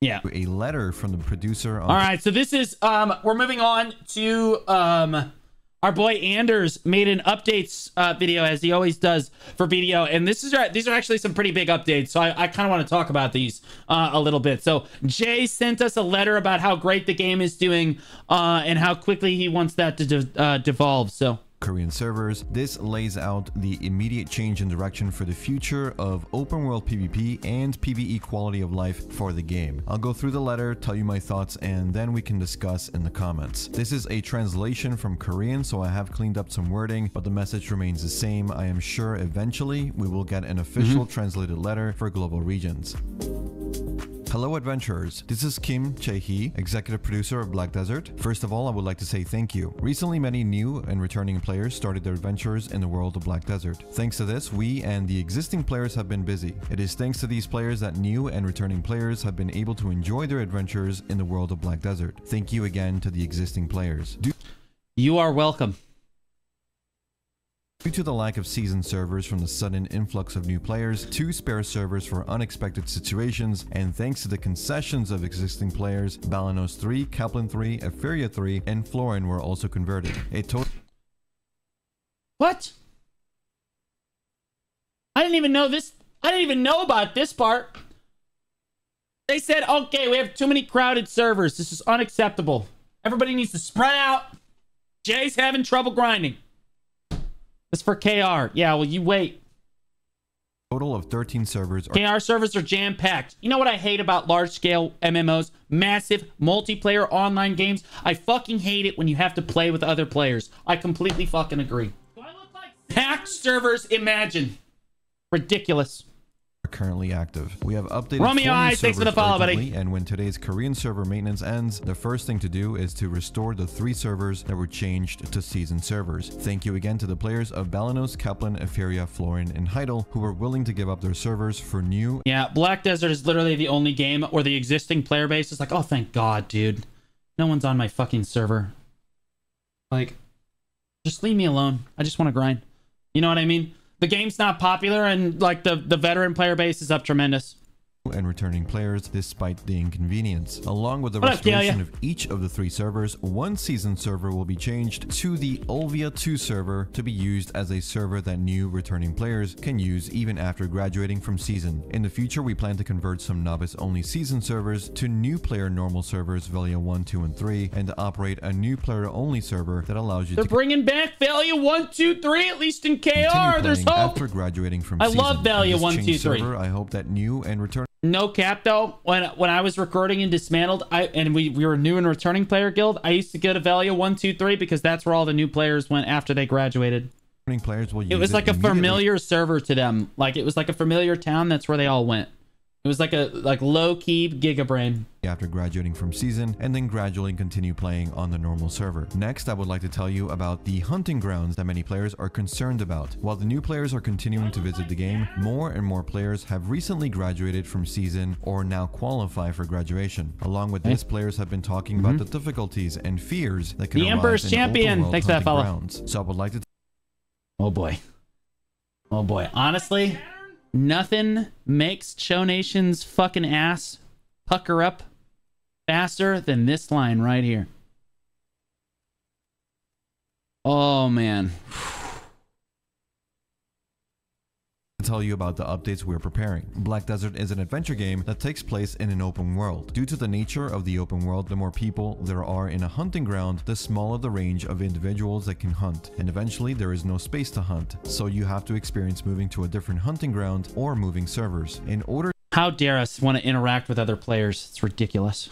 Yeah. A letter from the producer. All right, so this is we're moving on to our boy Anders made an updates video, as he always does for BDO, and these are actually some pretty big updates, so I kind of want to talk about these a little bit. So Jay sent us a letter about how great the game is doing and how quickly he wants that to devolve. So Korean servers. This lays out the immediate change in direction for the future of open world PvP and PvE quality of life for the game. I'll go through the letter, tell you my thoughts, and then we can discuss in the comments. This is a translation from Korean, so I have cleaned up some wording, but the message remains the same. I am sure eventually we will get an official translated letter for global regions. Hello adventurers, this is Kim Chae-hee, executive producer of Black Desert. First of all, I would like to say thank you. Recently, many new and returning players started their adventures in the world of Black Desert. Thanks to this, we and the existing players have been busy. It is thanks to these players that new and returning players have been able to enjoy their adventures in the world of Black Desert. Thank you again to the existing players. You are welcome. Due to the lack of seasoned servers from the sudden influx of new players, 2 spare servers for unexpected situations, and thanks to the concessions of existing players, Balanos 3, Kaplan 3, Etheria 3, and Florin were also converted. A total... What? I didn't even know this. I didn't even know about this part. They said, okay, we have too many crowded servers. This is unacceptable. Everybody needs to spread out. Jay's having trouble grinding. It's for KR. Yeah, well, you wait. Total of 13 servers. KR servers are jam-packed. You know what I hate about large-scale MMOs? Massive multiplayer online games. I fucking hate it when you have to play with other players. I completely fucking agree. Do I look like packed servers? Imagine. Ridiculous. Currently active. We have updated Romeo Eyes, thanks for the follow, buddy. And when today's Korean server maintenance ends, the first thing to do is to restore the 3 servers that were changed to seasoned servers. Thank you again to the players of Balanos, Kaplan, Etheria, Florin, and Heidel who were willing to give up their servers for new... Yeah, Black Desert is literally the only game where the existing player base is like, oh, thank God, dude. No one's on my fucking server. Like, just leave me alone. I just want to grind. You know what I mean? The game's not popular, and like the veteran player base is up tremendous. And returning players despite the inconvenience. Along with the restoration of each of the 3 servers, 1 seasoned server will be changed to the Olvia 2 server to be used as a server that new returning players can use even after graduating from season. In the future, we plan to convert some novice-only season servers to new player normal servers Velia 1, 2, and 3, and to operate a new player-only server that allows you to... They're bringing back Velia 1, 2, 3, at least in KR. There's hope. After graduating from season. I love Velia 1, 2, 3. Server, I hope that new and returning... No cap though, when I was recording in Dismantled, we were new and returning player guild, I used to go to Velia 1, 2, 3 because that's where all the new players went after they graduated. Players will use it was like a familiar server to them. Like it was like a familiar town. That's where they all went. It was like a low-key gigabrain. After graduating from season, and then gradually continue playing on the normal server. Next, I would like to tell you about the hunting grounds that many players are concerned about. While the new players are continuing to visit the game, more and more players have recently graduated from season or now qualify for graduation. Along with this, players have been talking about the difficulties and fears that can arise in Emperor's Champion. Thanks for that follow. Grounds. So I would like to... Oh boy. Oh boy. Honestly... Nothing makes Cho Nation's fucking ass pucker up faster than this line right here. Oh, man. Tell you about the updates we're preparing. Black Desert is an adventure game that takes place in an open world. Due to the nature of the open world, the more people there are in a hunting ground, the smaller the range of individuals that can hunt, and eventually there is no space to hunt, so you have to experience moving to a different hunting ground or moving servers. In order... How dare us want to interact with other players? It's ridiculous.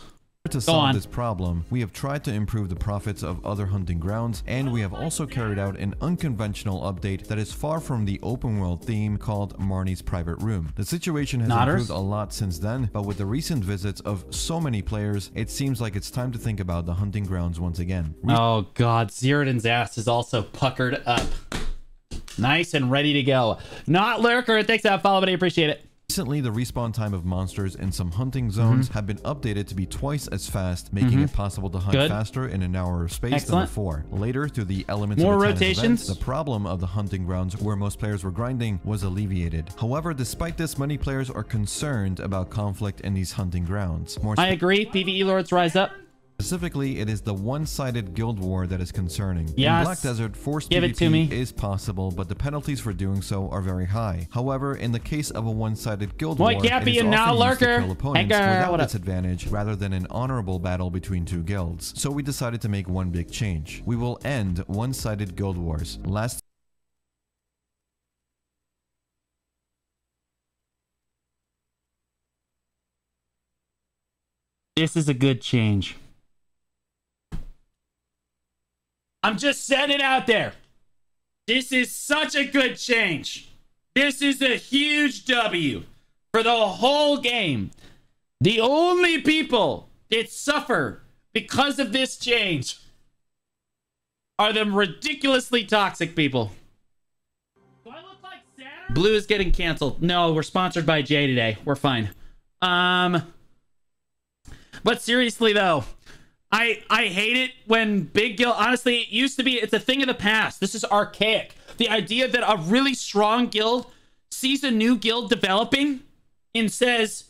To solve this problem, we have tried to improve the profits of other hunting grounds, and we have also carried out an unconventional update that is far from the open world theme called Marnie's Private Room. The situation has improved a lot since then, but with the recent visits of so many players, it seems like it's time to think about the hunting grounds once again. Oh god, Ziridan's ass is also puckered up. Nice and ready to go. Not Lurker, thanks for that follow, buddy. Appreciate it. Recently, the respawn time of monsters in some hunting zones have been updated to be twice as fast, making it possible to hunt faster in a narrower space than before. Later, through the elements More of rotations. events, the problem of the hunting grounds where most players were grinding was alleviated. However, despite this, many players are concerned about conflict in these hunting grounds. I agree. PvE lords rise up. Specifically, it is the one-sided guild war that is concerning. Yes. In Black Desert, forced Give it to me. PvP is possible, but the penalties for doing so are very high. However, in the case of a one-sided guild war, it is often used to kill opponents without disadvantage rather than an honorable battle between two guilds. So we decided to make one big change. We will end one-sided guild wars. This is a good change. I'm just setting it out there. This is such a good change. This is a huge W for the whole game. The only people that suffer because of this change are the ridiculously toxic people. Do I look like Saturn? Blue is getting canceled. No, we're sponsored by Jay today. We're fine. But seriously though, I hate it when big guild, honestly, it used to be, it's a thing of the past. This is archaic. The idea that a really strong guild sees a new guild developing and says,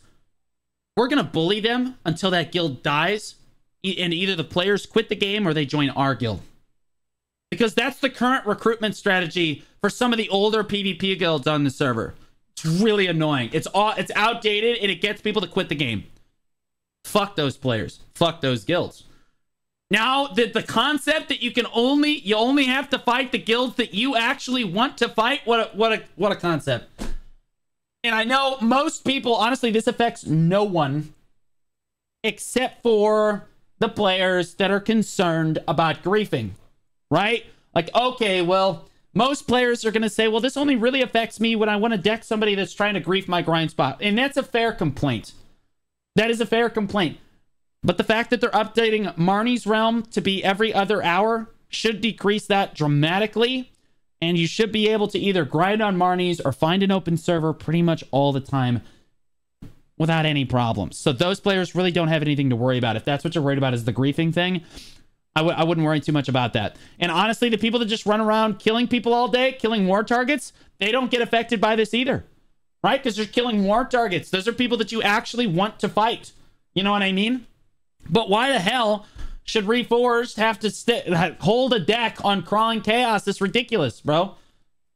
we're going to bully them until that guild dies. And either the players quit the game or they join our guild. Because that's the current recruitment strategy for some of the older PvP guilds on the server. It's really annoying. It's outdated and it gets people to quit the game. Fuck those players. Fuck those guilds. Now, the concept that you only have to fight the guilds that you actually want to fight, what a concept. And I know most people, honestly, this affects no one except for the players that are concerned about griefing, right? Like, okay, well, most players are going to say, well, this only really affects me when I want to deck somebody that's trying to grief my grind spot. And that's a fair complaint. That is a fair complaint. But the fact that they're updating Marnie's Realm to be every other hour should decrease that dramatically. And you should be able to either grind on Marnie's or find an open server pretty much all the time without any problems. So those players really don't have anything to worry about. If that's what you're worried about is the griefing thing, I wouldn't worry too much about that. And honestly, the people that just run around killing people all day, killing war targets, they don't get affected by this either. Right? Because you're killing war targets. Those are people that you actually want to fight. You know what I mean? But why the hell should Reforged have to hold a deck on Crawling Chaos? It's ridiculous, bro.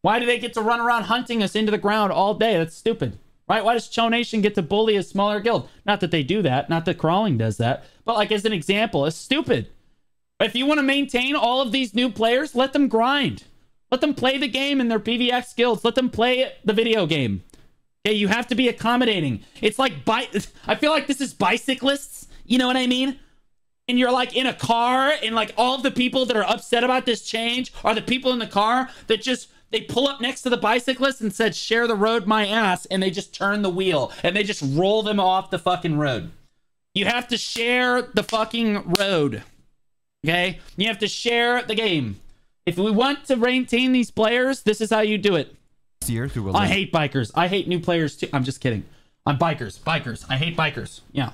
Why do they get to run around hunting us into the ground all day? That's stupid. Right? Why does Cho Nation get to bully a smaller guild? Not that they do that. Not that Crawling does that. But like as an example, it's stupid. If you want to maintain all of these new players, let them grind. Let them play the game in their PvX guilds. Let them play the video game. Okay, you have to be accommodating. It's like, I feel like this is bicyclists. You know what I mean? And you're like in a car and like all of the people that are upset about this change are the people in the car that just, they pull up next to the bicyclist and said, share the road my ass. And they just turn the wheel and they just roll them off the fucking road. You have to share the fucking road. Okay? You have to share the game. If we want to maintain these players, this is how you do it. I hate bikers. I hate new players too. I'm just kidding. I'm bikers. I hate bikers. Yeah.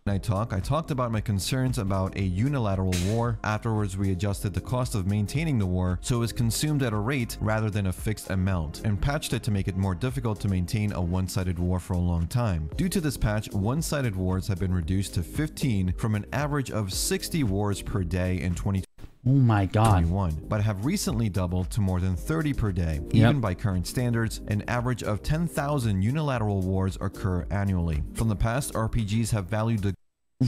I talked about my concerns about a unilateral war. Afterwards, we adjusted the cost of maintaining the war so it was consumed at a rate rather than a fixed amount, and patched it to make it more difficult to maintain a one-sided war for a long time. Due to this patch, one-sided wars have been reduced to 15 from an average of 60 wars per day in 2020. Oh my god. But have recently doubled to more than 30 per day. Even by current standards, an average of 10,000 unilateral wars occur annually. From the past, RPGs have valued the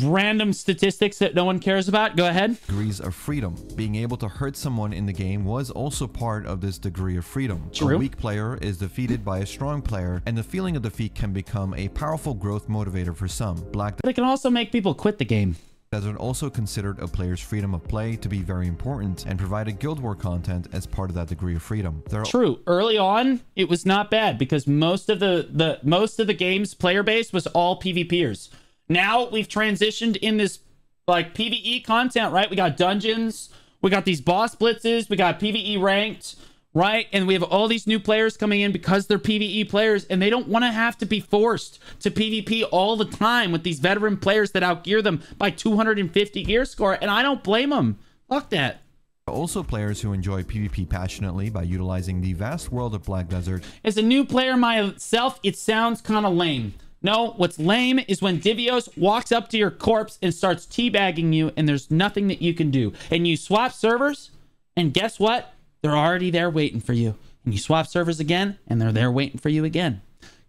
random statistics that no one cares about. Go ahead. Degrees of freedom. Being able to hurt someone in the game was also part of this degree of freedom. True. A weak player is defeated by a strong player, and the feeling of defeat can become a powerful growth motivator for some. But it can also make people quit the game. Desert also considered a player's freedom of play to be very important and provided Guild War content as part of that degree of freedom. True. Early on, it was not bad because most of the game's player base was all PvPers. Now we've transitioned in this like PvE content, right? We got dungeons, we got these boss blitzes, we got PvE ranked, right? And we have all these new players coming in because they're PvE players, and they don't want to have to be forced to PvP all the time with these veteran players that outgear them by 250 gear score, and I don't blame them. Fuck that. Also, players who enjoy PvP passionately by utilizing the vast world of Black Desert. As a new player myself, it sounds kind of lame. No, what's lame is when Divios walks up to your corpse and starts teabagging you, and there's nothing that you can do. And you swap servers, and guess what? They're already there waiting for you. And you swap servers again, and they're there waiting for you again.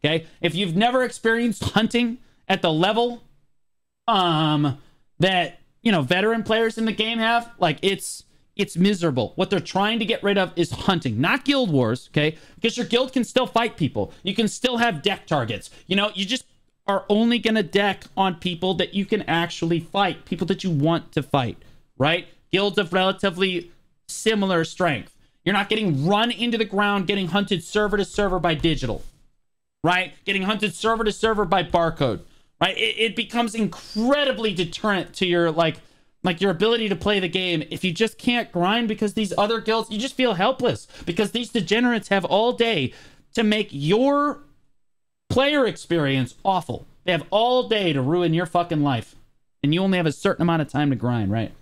Okay? If you've never experienced hunting at the level that, you know, veteran players in the game have, like, it's miserable. What they're trying to get rid of is hunting, not guild wars, okay? Because your guild can still fight people. You can still have deck targets. You know, you just are only going to deck on people that you can actually fight, people that you want to fight, right? Guilds of relatively similar strength. You're not getting run into the ground, getting hunted server to server by digital, right? Getting hunted server to server by barcode, right? It becomes incredibly deterrent to your, like your ability to play the game if you just can't grind, because these other guilds, you just feel helpless because these degenerates have all day to make your player experience awful. They have all day to ruin your fucking life, and you only have a certain amount of time to grind, right?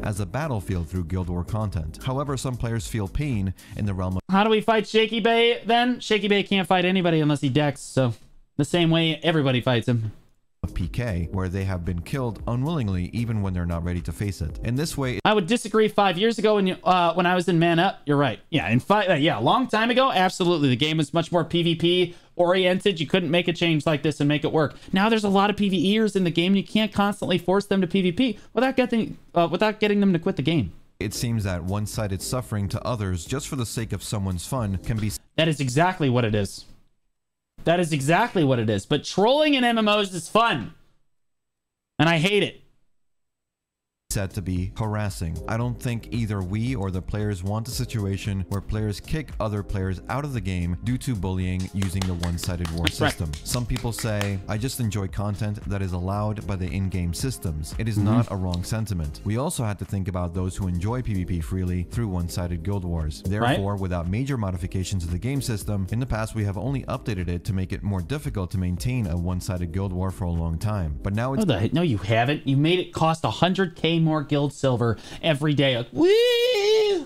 As a battlefield through Guild War content. However, some players feel pain in the realm of... How do we fight Shaky Bay then? Shaky Bay can't fight anybody unless he decks, so the same way everybody fights him. Of PK, where they have been killed unwillingly even when they're not ready to face it. In this way, I would disagree. 5 years ago when I was in Man Up, you're right. Yeah, a long time ago, absolutely. The game was much more PvP oriented. You couldn't make a change like this and make it work. Now there's a lot of PvEers in the game. You can't constantly force them to PvP without getting them to quit the game. It seems that one-sided suffering to others just for the sake of someone's fun can be... That is exactly what it is. That is exactly what it is. But trolling in MMOs is fun. And I hate it. Said to be harassing. I don't think either we or the players want a situation where players kick other players out of the game due to bullying using the one-sided war system. Right. Some people say, I just enjoy content that is allowed by the in-game systems. It is not a wrong sentiment. We also had to think about those who enjoy PvP freely through one-sided guild wars. Therefore, without major modifications to the game system, in the past we have only updated it to make it more difficult to maintain a one-sided guild war for a long time. But now it's... No, you haven't. You made it cost 100k more guild silver every day. Like, woo!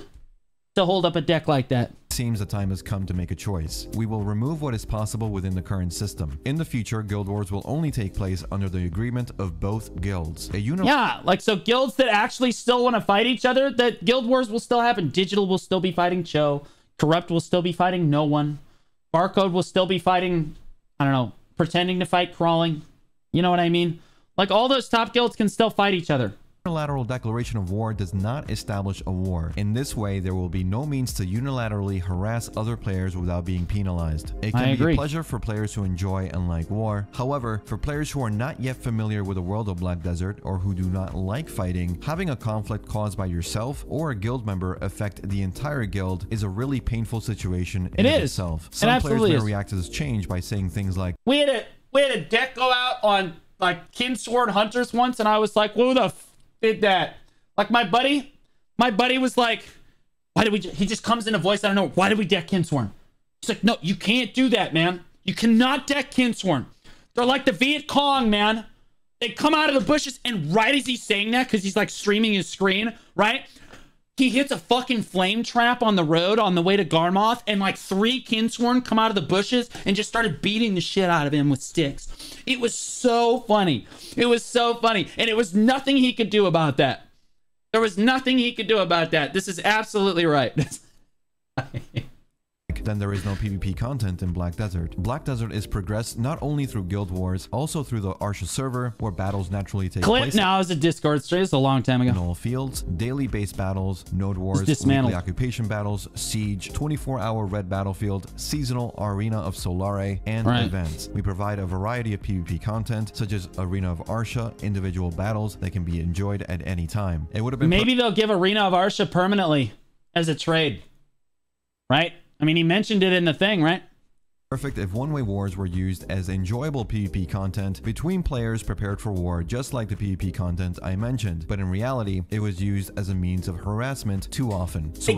To hold up a deck like that. Seems the time has come to make a choice. We will remove what is possible within the current system. In the future, guild wars will only take place under the agreement of both guilds. Yeah, like, so guilds that actually still want to fight each other, that guild wars will still happen. Digital will still be fighting Cho. Corrupt will still be fighting no one. Barcode will still be fighting, I don't know, pretending to fight Crawling. You know what I mean? Like, all those top guilds can still fight each other. Unilateral declaration of war does not establish a war. In this way, there will be no means to unilaterally harass other players without being penalized. It can be a pleasure for players who enjoy and like war. However, for players who are not yet familiar with the world of Black Desert or who do not like fighting, having a conflict caused by yourself or a guild member affect the entire guild is a really painful situation in itself. Some players may react to this change by saying things like, we had a deck go out on like Kinsword Hunters once, and I was like, who the f did that? Like, my buddy was like, why did we, he just comes in a voice, I don't know, why did we deck Kinsworn? He's like, no, you can't do that, man. You cannot deck Kinsworn. They're like the Viet Cong, man. They come out of the bushes, and right as he's saying that, because he's like streaming his screen, right? He hits a fucking flame trap on the road on the way to Garmoth, and like 3 Kinsworn come out of the bushes and just started beating the shit out of him with sticks. It was so funny. It was so funny. And it was nothing he could do about that. There was nothing he could do about that. This is absolutely right. then there is no PvP content in Black Desert. Black Desert is progressed not only through guild wars, also through the Arsha server, where battles naturally take place. Clip now is a Discord stream. It's a long time ago. In all fields, daily base battles, node wars, weekly occupation battles, siege, 24-hour red battlefield, seasonal Arena of Solare, and events. We provide a variety of PvP content, such as Arena of Arsha, individual battles that can be enjoyed at any time. It would have been maybe they'll give Arena of Arsha permanently as a trade, right? I mean, he mentioned it in the thing, right? Perfect if one-way wars were used as enjoyable PvP content between players prepared for war, just like the PvP content I mentioned. But in reality, it was used as a means of harassment too often. So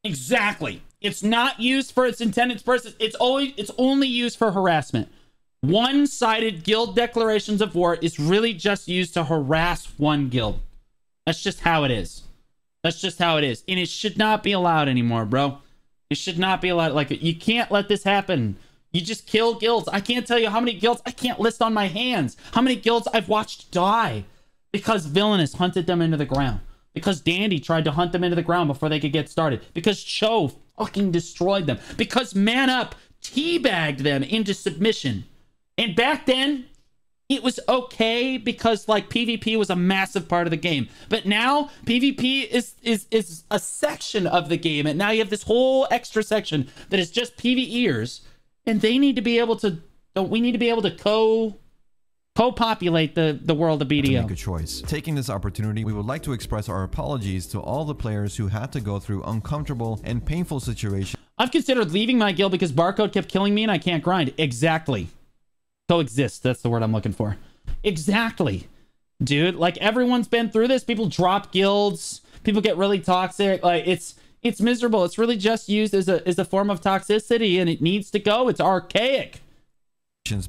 Exactly. It's not used for its intended purpose. It's only used for harassment. One-sided guild declarations of war is really just used to harass one guild. That's just how it is. That's just how it is. And it should not be allowed anymore, bro. It should not be allowed. Like, you can't let this happen. You just kill guilds. I can't tell you how many guilds. I can't list on my hands how many guilds I've watched die because Villainous hunted them into the ground. Because Dandy tried to hunt them into the ground before they could get started. Because Cho fucking destroyed them. Because Man Up teabagged them into submission. And back then, it was okay because, like, PvP was a massive part of the game. But now, PvP is a section of the game. And now you have this whole extra section that is just PvEers. And they need to be able to... We need to be able to co-populate the world of BDO. To make a choice. Taking this opportunity, we would like to express our apologies to all the players who had to go through uncomfortable and painful situations. I've considered leaving my guild because Barcode kept killing me and I can't grind. Exactly. Coexist. That's the word I'm looking for. Exactly. Dude, like, everyone's been through this. People drop guilds. People get really toxic. Like, it's miserable. It's really just used as a form of toxicity, and it needs to go. It's archaic.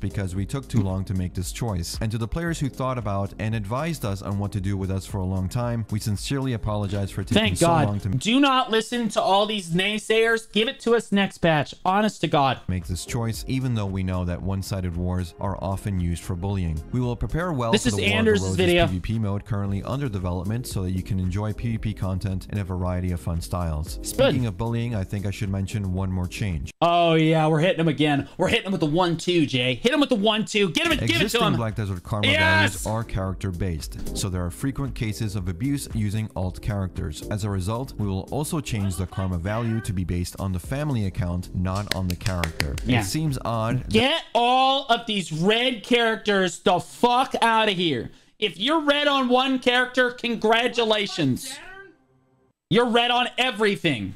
Because we took too long to make this choice. And to the players who thought about and advised us on what to do with us for a long time, we sincerely apologize for taking so long to do not listen to all these naysayers. Give it to us next patch. Honest to God. Make this choice, even though we know that one-sided wars are often used for bullying. We will prepare well this for is the Anders' War of the video. Roses PvP mode currently under development so that you can enjoy PvP content in a variety of fun styles. Speaking of bullying, I think I should mention one more change. Oh yeah, we're hitting him again. We're hitting him with the 1-2, Jay. Hit him with the 1-2. Get him and give it to him. Black Desert Karma values are character-based, so there are frequent cases of abuse using alt characters. As a result, we will also change the Karma value to be based on the family account, not on the character. Yeah. It seems odd. Get all of these red characters the fuck out of here. If you're red on one character, congratulations. You're red on everything.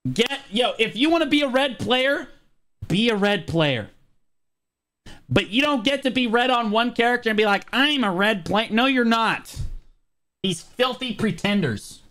If you want to be a red player, be a red player. But you don't get to be red on one character and be like, I'm a red player. No, you're not. These filthy pretenders.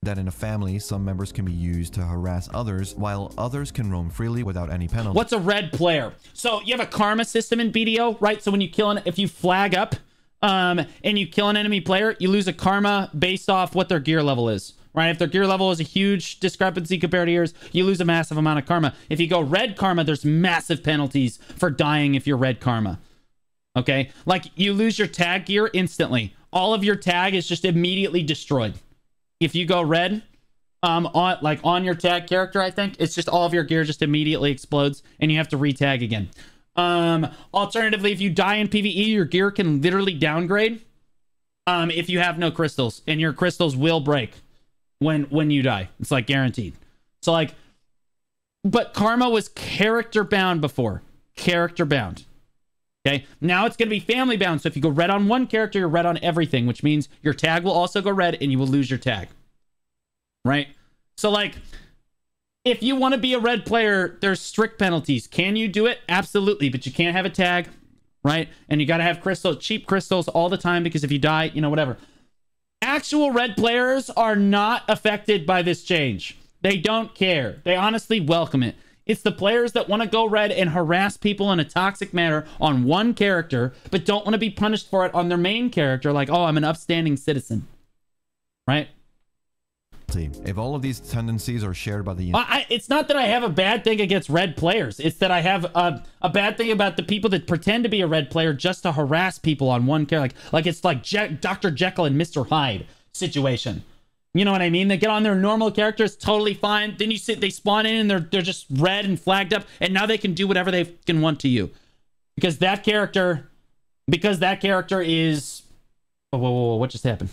That in a family, some members can be used to harass others, while others can roam freely without any penalty. What's a red player? So you have a karma system in BDO, right? So when you if you flag up and you kill an enemy player, you lose a karma based off what their gear level is. Right? If their gear level is a huge discrepancy compared to yours, you lose a massive amount of karma. If you go red karma, there's massive penalties for dying if you're red karma. Okay? Like, you lose your tag gear instantly. All of your tag is just immediately destroyed. If you go red, on your tag character, I think, it's just all of your gear just immediately explodes and you have to retag again. Alternatively, if you die in PvE, your gear can literally downgrade if you have no crystals, and your crystals will break when you die. It's like guaranteed. So, like, but karma was character bound before. Character bound. Okay, now it's going to be family bound. So if you go red on one character, you're red on everything, which means your tag will also go red and you will lose your tag. Right? So, like, if you want to be a red player, there's strict penalties. Can you do it? Absolutely, but you can't have a tag, right? And you got to have crystals, cheap crystals all the time, because if you die, whatever. Actual red players are not affected by this change. They don't care. They honestly welcome it. It's the players that want to go red and harass people in a toxic manner on one character, but don't want to be punished for it on their main character, like, oh, I'm an upstanding citizen. Right? If all of these tendencies are shared by the... it's not that I have a bad thing against red players. It's that I have a bad thing about the people that pretend to be a red player just to harass people on one character. Like it's like Dr. Jekyll and Mr. Hyde situation. You know what I mean? They get on their normal characters, totally fine. Then they spawn in and they're just red and flagged up, and now they can do whatever they can want to you. Because that character is... Whoa, what just happened?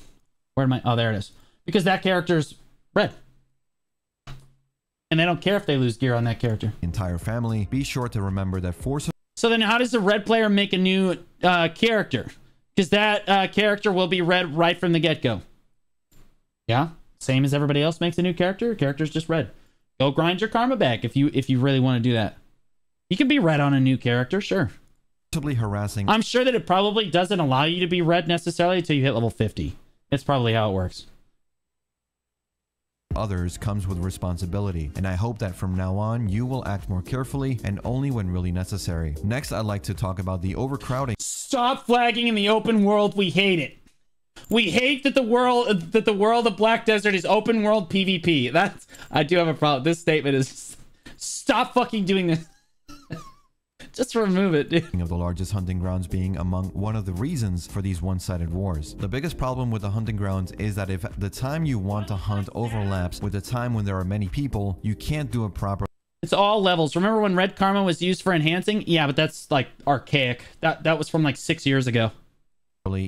Where am I? Oh, there it is. Because that character's red. And they don't care if they lose gear on that character. Entire family, be sure to remember that force... So then how does the red player make a new character? Because that character will be red right from the get-go. Yeah? Same as everybody else makes a new character. Your character's just red. Go grind your karma back if you really want to do that. You can be red on a new character, sure. Harassing... I'm sure that it probably doesn't allow you to be red necessarily until you hit level 50. That's probably how it works. others comes with responsibility, and I hope that from now on you will act more carefully and only when really necessary. Next, I'd like to talk about the overcrowding. Stop flagging in the open world. We hate it. We hate that the world of Black Desert is open world PvP. I do have a problem. This statement is stop fucking doing this. Just remove it, dude. Of the largest hunting grounds being among one of the reasons for these one-sided wars. The biggest problem with the hunting grounds is that if the time you want to hunt overlaps with the time when there are many people, you can't do it properly. It's all levels. Remember when red karma was used for enhancing? Yeah, but that's like archaic. That was from like 6 years ago.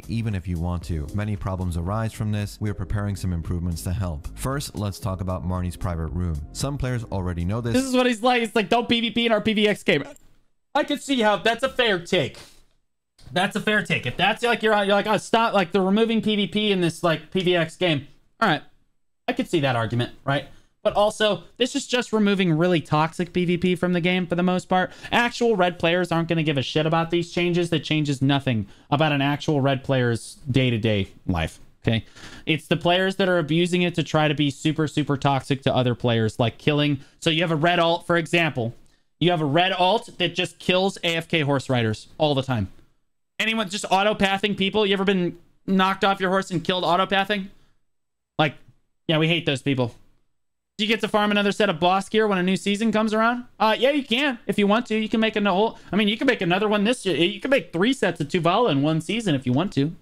Even if you want to. Many problems arise from this. We are preparing some improvements to help. First, let's talk about Marnie's private room. Some players already know this. This is what he's like. It's like, don't PvP in our PvX game. I can see how that's a fair take. That's a fair take. If that's like you're like, oh, stop, like they're removing PvP in this like PvX game. All right, I could see that argument, right? But also, this is just removing really toxic PvP from the game for the most part. Actual red players aren't going to give a shit about these changes. That changes nothing about an actual red player's day-to-day life. Okay, it's the players that are abusing it to try to be super, super toxic to other players, like killing. So you have a red alt, for example. You have a red alt that just kills AFK horse riders all the time. Anyone just auto-pathing people? You ever been knocked off your horse and killed auto-pathing? Like, yeah, we hate those people. Do you get to farm another set of boss gear when a new season comes around? Yeah, you can. If you want to. You can make a whole... I mean, you can make another one this year. You can make 3 sets of Tuvala in one season if you want to.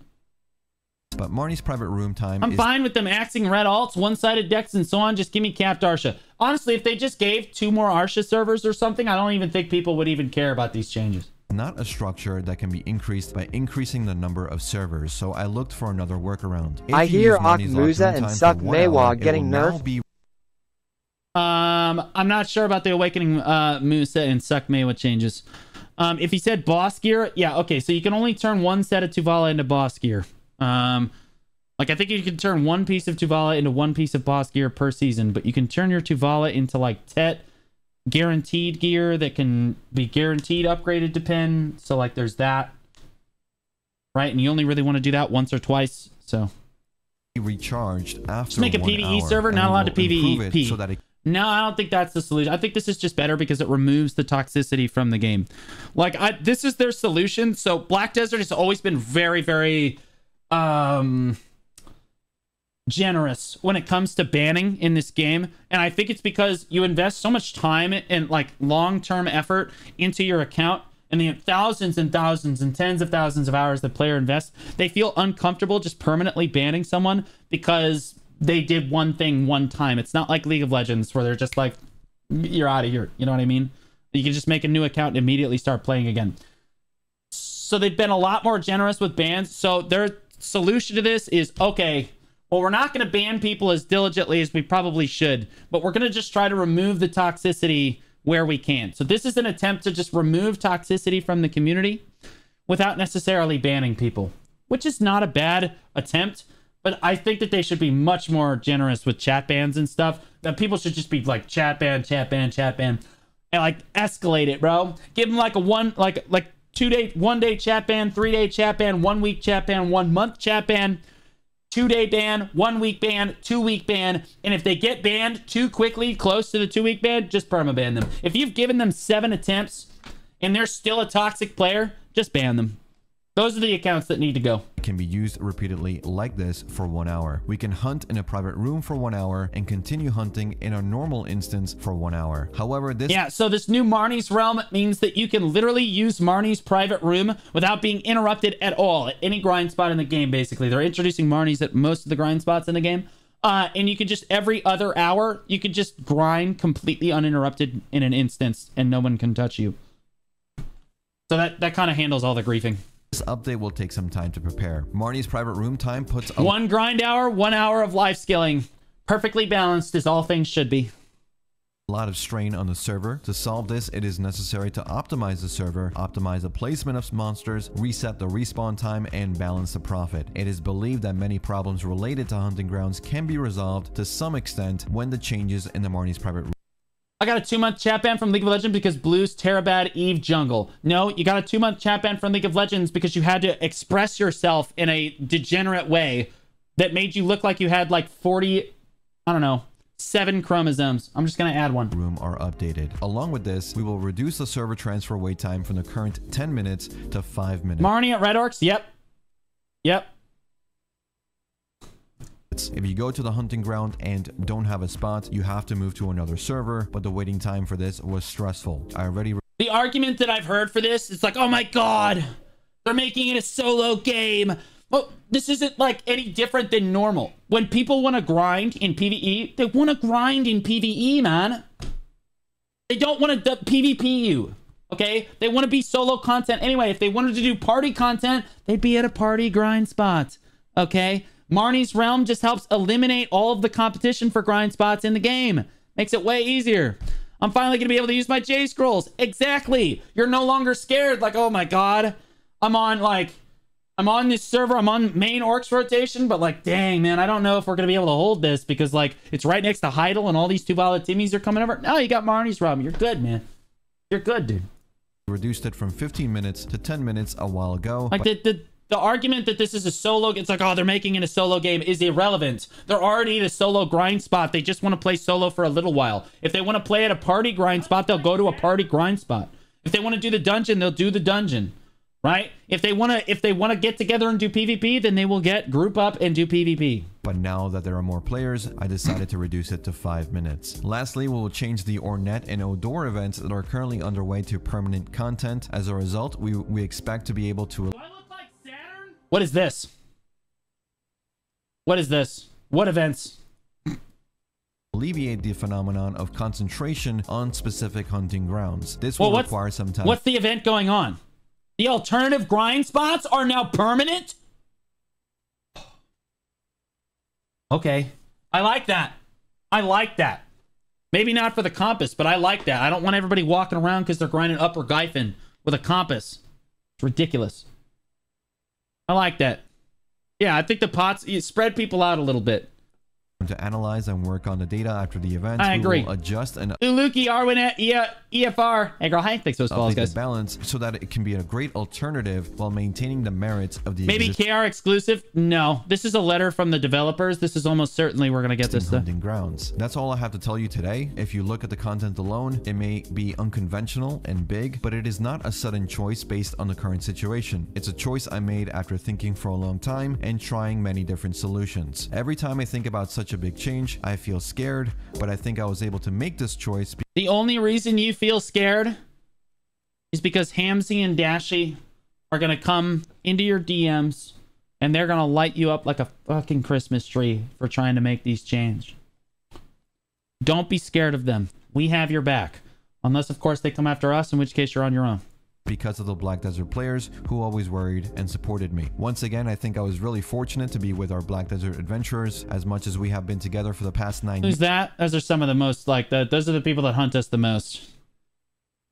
But Marnie's private room time I'm fine with them axing red alts, one-sided decks, and so on. Just give me capped Arsha. Honestly, if they just gave 2 more Arsha servers or something, I don't even think people would even care about these changes. Not a structure that can be increased by increasing the number of servers, so I looked for another workaround. I hear Akmuza and Suck Mewa getting nerfed. I'm not sure about the Awakening Musa and Suck Mewa changes. If he said boss gear, yeah, okay, so you can only turn 1 set of Tuvala into boss gear. Like I think you can turn 1 piece of Tuvala into 1 piece of boss gear per season, but you can turn your Tuvala into like Tet guaranteed gear that can be guaranteed upgraded to pin. So like there's that, right? And you only really want to do that once or twice. So recharged after just make a PvE server, not allowed to PvP. So that it... No, I don't think that's the solution. I think this is just better because it removes the toxicity from the game. Like this is their solution. So Black Desert has always been very, very generous when it comes to banning in this game, and I think it's because you invest so much time and like long-term effort into your account, and the thousands and thousands and tens of thousands of hours that player invests, they feel uncomfortable just permanently banning someone because they did one thing one time. It's not like League of Legends where they're just like, you're out of here, you know what I mean? You can just make a new account and immediately start playing again. So they've been a lot more generous with bans. So their solution to this is, okay, well, we're not going to ban people as diligently as we probably should, but we're going to just try to remove the toxicity where we can. So this is an attempt to just remove toxicity from the community without necessarily banning people, which is not a bad attempt, but I think that they should be much more generous with chat bans and stuff. That people should just be like chat ban, and like escalate it, bro. Give them like a 1-day chat ban, 3-day chat ban, 1 week chat ban, 1 month chat ban, 2-day ban, 1 week ban, 2 week ban, and if they get banned too quickly, close to the 2 week ban, just permaban them. If you've given them 7 attempts and they're still a toxic player, just ban them. Those are the accounts that need to go. Can be used repeatedly like this for 1 hour. We can hunt in a private room for 1 hour and continue hunting in a normal instance for 1 hour. However, this... Yeah, so this new Marnie's Realm means that you can literally use Marnie's private room without being interrupted at all at any grind spot in the game, basically. They're introducing Marnie's at most of the grind spots in the game. And you can just, every other hour, you can just grind completely uninterrupted in an instance and no one can touch you. So that kind of handles all the griefing. This update will take some time to prepare. Marnie's private room time puts... 1 grind hour, 1 hour of life skilling. Perfectly balanced as all things should be. A lot of strain on the server. To solve this, it is necessary to optimize the server, optimize the placement of monsters, reset the respawn time, and balance the profit. It is believed that many problems related to hunting grounds can be resolved to some extent when the changes in the Marnie's private room. I got a 2-month chat ban from League of Legends because Blue's Terabad Eve jungle. No, you got a 2-month chat ban from League of Legends because you had to express yourself in a degenerate way that made you look like you had like 40, I don't know, 7 chromosomes. I'm just going to add one. Room are updated. Along with this, we will reduce the server transfer wait time from the current 10 minutes to 5 minutes. Marnie at Red Orcs? Yep. Yep. If you go to the hunting ground and don't have a spot, you have to move to another server, but the waiting time for this was stressful. I already... The argument that I've heard for this is like, oh my god, they're making it a solo game. Well, this isn't like any different than normal. When people want to grind in PvE, they want to grind in PvE, man. They don't want to PvP you, okay? They want to be solo content anyway. If they wanted to do party content, they'd be at a party grind spot, okay? Marnie's Realm just helps eliminate all of the competition for grind spots in the game. Makes it way easier. I'm finally going to be able to use my J scrolls. Exactly. You're no longer scared. Like, oh my god. I'm on this server. I'm on main orcs rotation. But like, dang, man, I don't know if we're going to be able to hold this. Because like, it's right next to Heidel and all these 2 Violet Timmies are coming over. No, you got Marnie's Realm. You're good, man. You're good, dude. Reduced it from 15 minutes to 10 minutes a while ago. Like, the argument that this is a solo, it's like, oh, they're making it a solo game is irrelevant. They're already at a solo grind spot. They just want to play solo for a little while. If they want to play at a party grind spot, they'll go to a party grind spot. If they want to do the dungeon, they'll do the dungeon, right? If they want to get together and do PvP, then they will group up and do PvP. But now that there are more players, I decided to reduce it to 5 minutes. Lastly, we will change the Ornette and Odor events that are currently underway to permanent content. As a result, we expect to be able to... What is this? What is this? What events? Alleviate the phenomenon of concentration on specific hunting grounds. This will require some time. What's the event going on? The alternative grind spots are now permanent? Okay. I like that. I like that. Maybe not for the compass, but I like that. I don't want everybody walking around because they're grinding Upper Gyfin with a compass. It's ridiculous. I like that. Yeah, I think the pots, you spread people out a little bit. To analyze and work on the data after the event. I agree. We will adjust and Uluki, Arwin, EFR. Hey girl, hi. Thanks for those calls, guys. Balance so that it can be a great alternative while maintaining the merits of the maybe KR exclusive. No, this is a letter from the developers. This is almost certainly we're gonna get this stuff. Grounds. That's all I have to tell you today. If you look at the content alone, it may be unconventional and big, but it is not a sudden choice based on the current situation. It's a choice I made after thinking for a long time and trying many different solutions. Every time I think about such a big change, I feel scared, but I think I was able to make this choice. The only reason you feel scared is because Hamzy and Dashi are going to come into your DMs and they're going to light you up like a fucking Christmas tree for trying to make these change. Don't be scared of them. We have your back. Unless, of course, they come after us, in which case you're on your own. Because of the Black Desert players who always worried and supported me. Once again, I think I was really fortunate to be with our Black Desert adventurers as much as we have been together for the past 9 years. Who's that? Those are some of the most, like, those are the people that hunt us the most.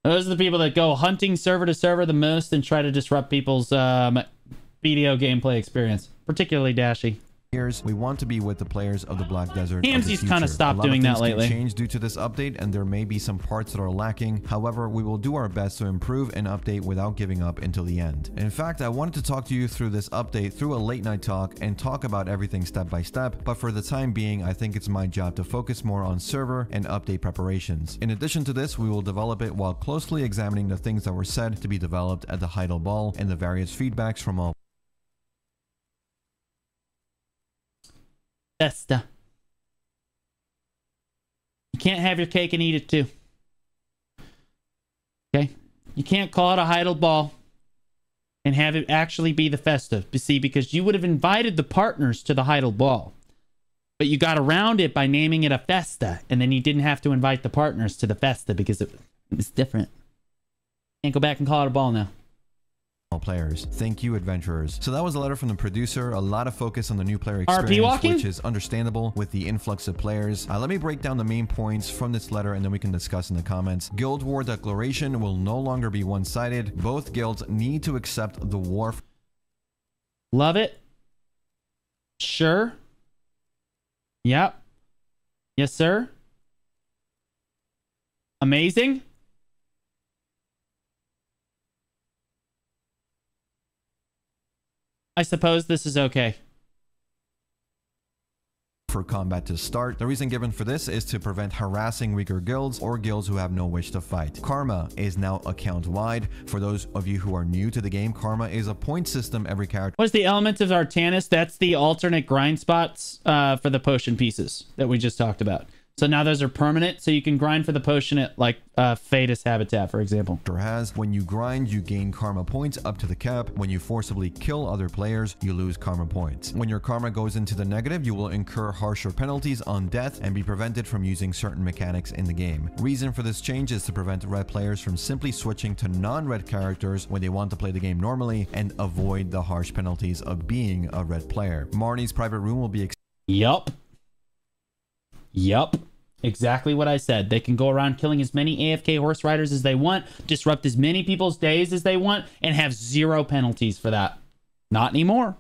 Those are the people that go hunting server to server the most and try to disrupt people's video gameplay experience. Particularly Dashi. We want to be with the players of the Black Desert. Hamzy's kind of stopped doing that lately. Changed due to this update, and there may be some parts that are lacking. However, we will do our best to improve and update without giving up until the end. In fact, I wanted to talk to you through this update through a late night talk and talk about everything step by step, but for the time being, I think it's my job to focus more on server and update preparations. In addition to this, we will develop it while closely examining the things that were said to be developed at the Heidel Ball and the various feedbacks from all. Festa. You can't have your cake and eat it too. Okay? You can't call it a Heidel Ball and have it actually be the Festa. See, because you would have invited the partners to the Heidel Ball. But you got around it by naming it a Festa, and then you didn't have to invite the partners to the Festa because it was different. Can't go back and call it a ball now. Players. Thank you, adventurers. So that was a letter from the producer. A lot of focus on the new player experience, which is understandable with the influx of players. Let me break down the main points from this letter and then we can discuss in the comments. Guild War declaration will no longer be one-sided. Both guilds need to accept the war. Love it. Sure. Yep. Yes, sir. Amazing. I suppose this is okay. for combat to start. The reason given for this is to prevent harassing weaker guilds or guilds who have no wish to fight. Karma is now account-wide. For those of you who are new to the game, Karma is a point system every character. What's the element of Artanis? That's the alternate grind spots for the potion pieces that we just talked about. So now those are permanent, so you can grind for the potion at like Fetus Habitat, for example. Has when you grind, you gain karma points up to the cap. When you forcibly kill other players, you lose karma points. When your karma goes into the negative, you will incur harsher penalties on death and be prevented from using certain mechanics in the game. Reason for this change is to prevent red players from simply switching to non-red characters when they want to play the game normally and avoid the harsh penalties of being a red player. Marnie's private room will be Yup. Exactly what I said. They can go around killing as many AFK horse riders as they want, disrupt as many people's days as they want, and have zero penalties for that. Not anymore.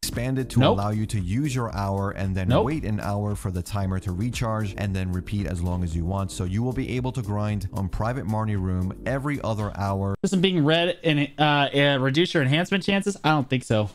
Expanded to allow you to use your hour and then wait an hour for the timer to recharge and then repeat as long as you want. So you will be able to grind on private Marnie room every other hour. Isn't being red and reduce your enhancement chances? I don't think so.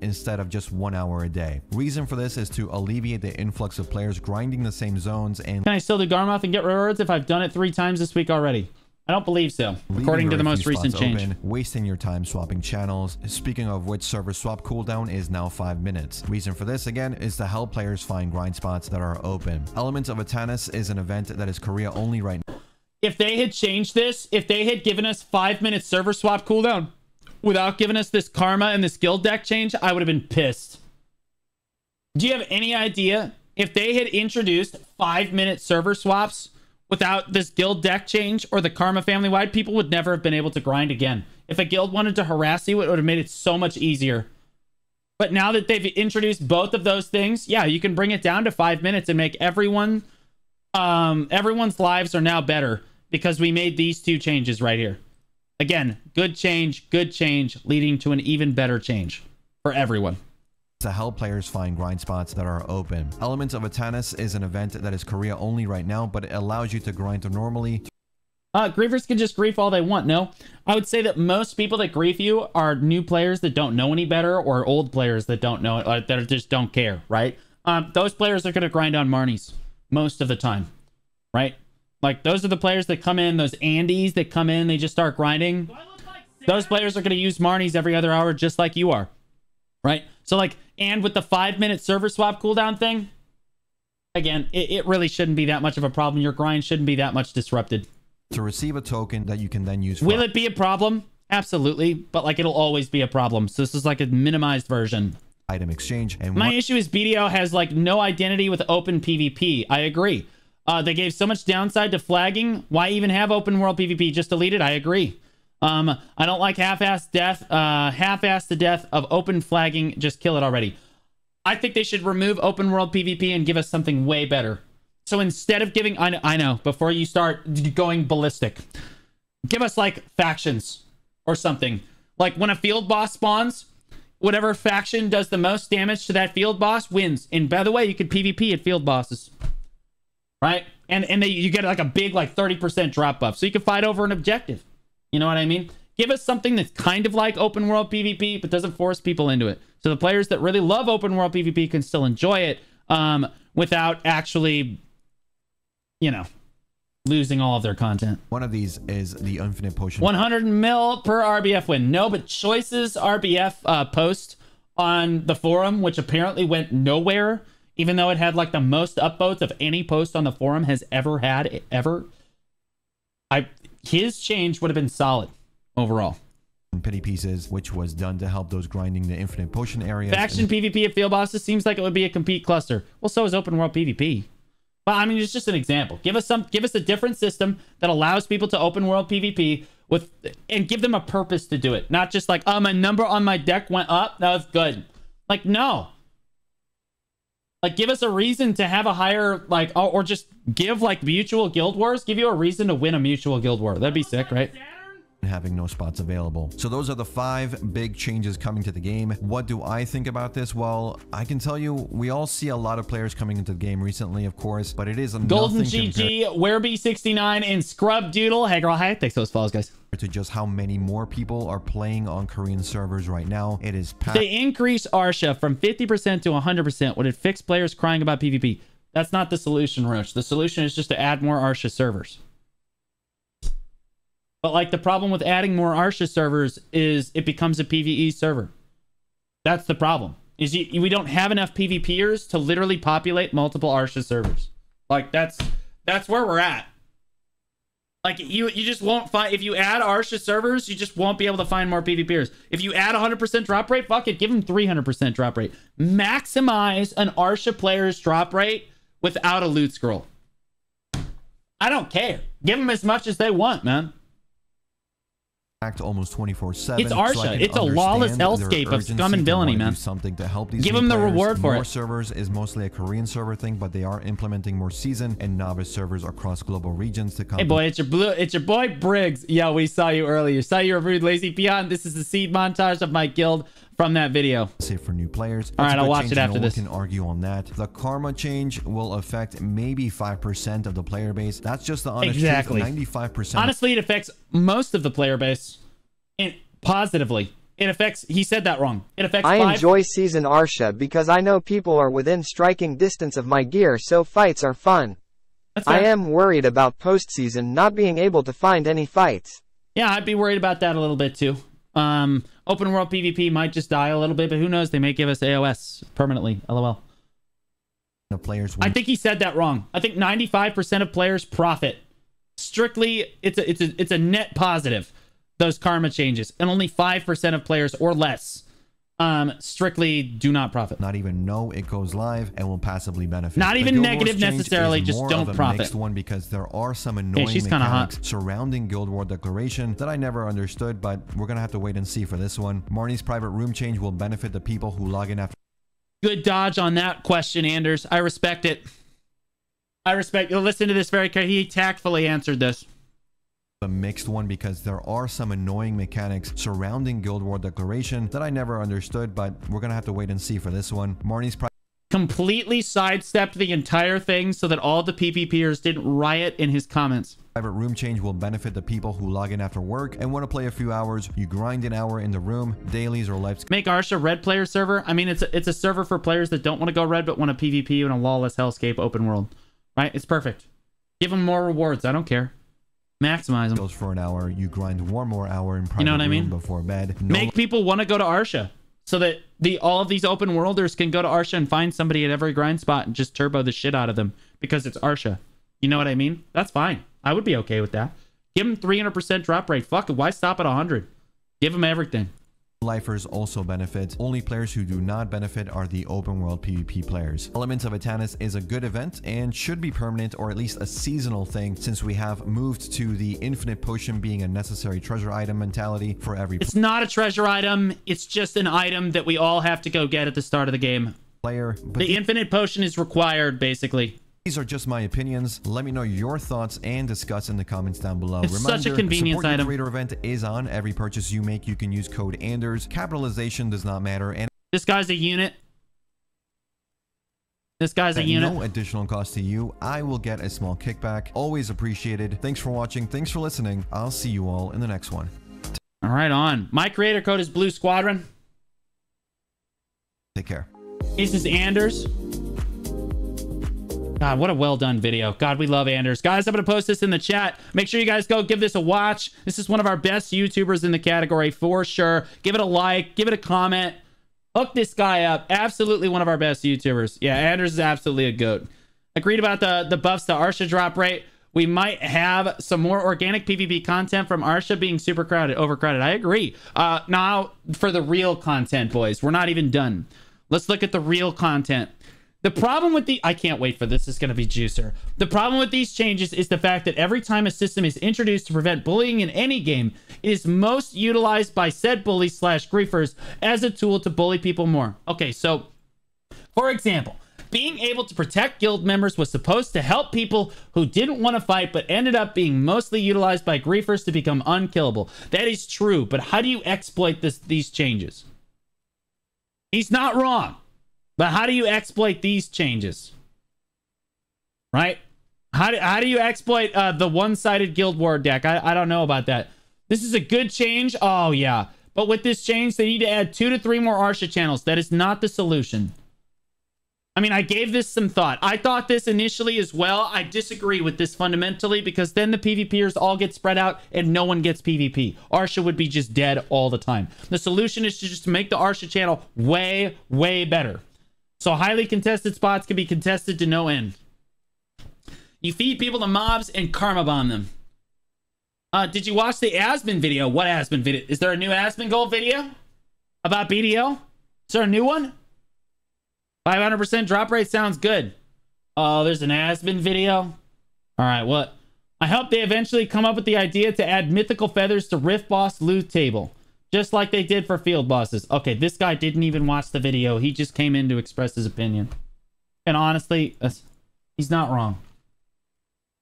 Instead of just 1 hour a day. Reason for this is to alleviate the influx of players grinding the same zones. And can I still do Garmoth and get rewards if I've done it 3 times this week already? I don't believe so, according to the most recent change. Wasting your time swapping channels. Speaking of which, server swap cooldown is now 5 minutes. Reason for this, again, is to help players find grind spots that are open. Elements of Atanis is an event that is Korea only right now. If they had changed this, if they had given us 5 minutes server swap cooldown without giving us this karma and this guild deck change, I would have been pissed. Do you have any idea if they had introduced 5-minute server swaps without this guild deck change or the karma family-wide, people would never have been able to grind again. If a guild wanted to harass you, it would have made it so much easier. But now that they've introduced both of those things, yeah, you can bring it down to 5 minutes and make everyone's lives are now better because we made these 2 changes right here. Again, good change, leading to an even better change for everyone. To help players find grind spots that are open. Elements of Atanis is an event that is Korea only right now, but it allows you to grind normally. Griefers can just grief all they want. No, I would say that most people that grief you are new players that don't know any better or old players that don't know it, that just don't care, right? Those players are going to grind on Marnies most of the time, right? Like, those are the players that come in, those Andes that come in, they just start grinding. Those players are going to use Marnies every other hour just like you are, right? So, like, and with the 5-minute server swap cooldown thing, again, it really shouldn't be that much of a problem. Your grind shouldn't be that much disrupted. To receive a token that you can then use for... Will it be a problem? Absolutely, but, like, it'll always be a problem. So this is, like, a minimized version. Item exchange. And my issue is BDO has, like, no identity with open PvP. I agree. They gave so much downside to flagging. Why even have open world PvP? Just delete it. I agree. I don't like half-assed death. Half-assed the death of open flagging. Just kill it already. I think they should remove open world PvP and give us something way better. So instead of giving... I know. Before you start going ballistic, give us, like, factions or something. Like, when a field boss spawns, whatever faction does the most damage to that field boss wins. And by the way, you could PvP at field bosses. Right? And you get like a big like 30% drop buff. So you can fight over an objective. You know what I mean? Give us something that's kind of like open world PvP, but doesn't force people into it. So the players that really love open world PvP can still enjoy it without actually, you know, losing all of their content. One of these is the infinite potion. 100 mil per RBF win. No, but Choice's RBF post on the forum, which apparently went nowhere, even though it had like the most upvotes of any post on the forum has ever had, ever. His change would have been solid overall. Pity pieces, which was done to help those grinding the infinite potion area. Faction PvP at field bosses seems like it would be a complete cluster. Well, so is open world PvP. But I mean, it's just an example. Give us a different system that allows people to open world PvP with, and give them a purpose to do it. Not just like, oh, my number on my deck went up. That was good. Like, no. Like, give us a reason to have a higher, like, or just give, like, mutual guild wars. Give you a reason to win a mutual guild war. That'd be sick, right? having no spots available. So those are the 5 big changes coming to the game. What do I think about this? Well, I can tell you, we all see a lot of players coming into the game recently, of course, but it is Golden GG, Wereby69, and Scrub Doodle. Hey girl, hi. Thanks for those follows, guys. To just how many more people are playing on Korean servers right now. It is packed. They increase Arsha from 50% to 100%. Would it fix players crying about PvP? That's not the solution, Roach. The solution is just to add more Arsha servers. But like the problem with adding more Arsha servers is it becomes a PvE server. That's the problem. Is we don't have enough PvPers to literally populate multiple Arsha servers. Like that's where we're at. Like you just won't find, if you add Arsha servers, you just won't be able to find more PvPers. If you add 100% drop rate, fuck it, give them 300% drop rate. Maximize an Arsha player's drop rate without a loot scroll. I don't care. Give them as much as they want, man. Almost 24/7. It's Arsha. So it's a lawless hellscape of scum and villainy, man. Something to help these Give them the reward for it. More servers is mostly a Korean server thing, but they are implementing more season and novice servers across global regions to come. Hey boy, it's your boy Briggs. Yeah, we saw you earlier. Saw you a rude lazy peon. This is the seed montage of my guild from that video. Say for new players. All right, I'll watch it after this. No one can argue on that. The karma change will affect maybe 5% of the player base. That's just the honest truth. 95%. Honestly, it affects most of the player base. And positively, it affects. He said that wrong. It affects. I enjoy season Arsha because I know people are within striking distance of my gear, so fights are fun. I am worried about postseason not being able to find any fights. Yeah, I'd be worried about that a little bit too. Open world PvP might just die a little bit, but who knows? They may give us AOS permanently. LOL. The players. I think he said that wrong. I think 95% of players profit. Strictly, it's a net positive. Those karma changes, and only 5% of players or less strictly do not profit. Not even know it goes live and will passively benefit. Not even negative necessarily, just don't profit. Mixed one because there are some annoying mechanics surrounding Guild War Declaration that I never understood, but we're gonna have to wait and see for this one. Marnie's private room change will benefit the people who log in after. Good dodge on that question, Anders. I respect it. I respect. Listen to this very carefully. He tactfully answered this. A mixed one because there are some annoying mechanics surrounding Guild War Declaration that I never understood, but we're gonna have to wait and see for this one. Marnie's completely sidestepped the entire thing so that all the PvPers didn't riot in his comments. Private room change will benefit the people who log in after work and want to play a few hours. You grind an hour in the room, dailies or lives. Make Arsha red player server. I mean, it's a server for players that don't want to go red but want a PvP in a lawless hellscape open world. Right? It's perfect. Give them more rewards. I don't care. Maximize them. Goes for an hour. You grind one more hour in private room before bed. Make people want to go to Arsha so that all of these open worlders can go to Arsha and find somebody at every grind spot and just turbo the shit out of them because it's Arsha. You know what I mean? That's fine. I would be okay with that. Give them 300% drop rate. Fuck it. Why stop at 100? Give them everything. Lifers also benefit. Only players who do not benefit are the open world PvP players. Elements of Atanis is a good event and should be permanent or at least a seasonal thing since we have moved to the infinite potion being a necessary treasure item mentality for every It's not a treasure item. It's just an item that we all have to go get at the start of the game. Player. The infinite potion is required, basically. These are just my opinions. Let me know your thoughts and discuss in the comments down below. It's such a convenience item. Creator event is on. Every purchase you make, you can use code Anders. Capitalization does not matter. And this guy's a unit. This guy's a unit. No additional cost to you. I will get a small kickback. Always appreciated. Thanks for watching. Thanks for listening. I'll see you all in the next one. All right, on. My creator code is BlueSquadron. Take care. This is Anders. God, what a well done video. God, we love Anders. Guys, I'm going to post this in the chat. Make sure you guys go give this a watch. This is one of our best YouTubers in the category for sure. Give it a like. Give it a comment. Hook this guy up. Absolutely one of our best YouTubers. Yeah, Anders is absolutely a goat. Agreed about the buffs to Arsha drop rate. We might have some more organic PvP content from Arsha being super crowded, overcrowded. I agree. Now, for the real content, boys. We're not even done. Let's look at the real content. The problem with I can't wait for this. It's going to be juicer. The problem with these changes is the fact that every time a system is introduced to prevent bullying in any game, it is most utilized by said bullies / griefers as a tool to bully people more. Okay, so, for example, being able to protect guild members was supposed to help people who didn't want to fight but ended up being mostly utilized by griefers to become unkillable. That is true, but how do you exploit these changes? He's not wrong, but how do you exploit these changes? Right? How do you exploit the one-sided guild war deck? I don't know about that. This is a good change. Oh, yeah. But with this change, they need to add 2 to 3 more Arsha channels. That is not the solution. I mean, I gave this some thought. I thought this initially as well. I disagree with this fundamentally because then the PvPers all get spread out and no one gets PvP. Arsha would be just dead all the time. The solution is to just make the Arsha channel way, way better. So highly contested spots can be contested to no end. You feed people to mobs and karma bomb them. Did you watch the Aspen video? What Aspen video? Is there a new Aspen Gold video about BDO? Is there a new one? 500% drop rate sounds good. Oh, there's an Aspen video. All right, what? I hope they eventually come up with the idea to add mythical feathers to Rift Boss loot table, just like they did for field bosses. Okay, this guy didn't even watch the video. He just came in to express his opinion. And honestly, he's not wrong.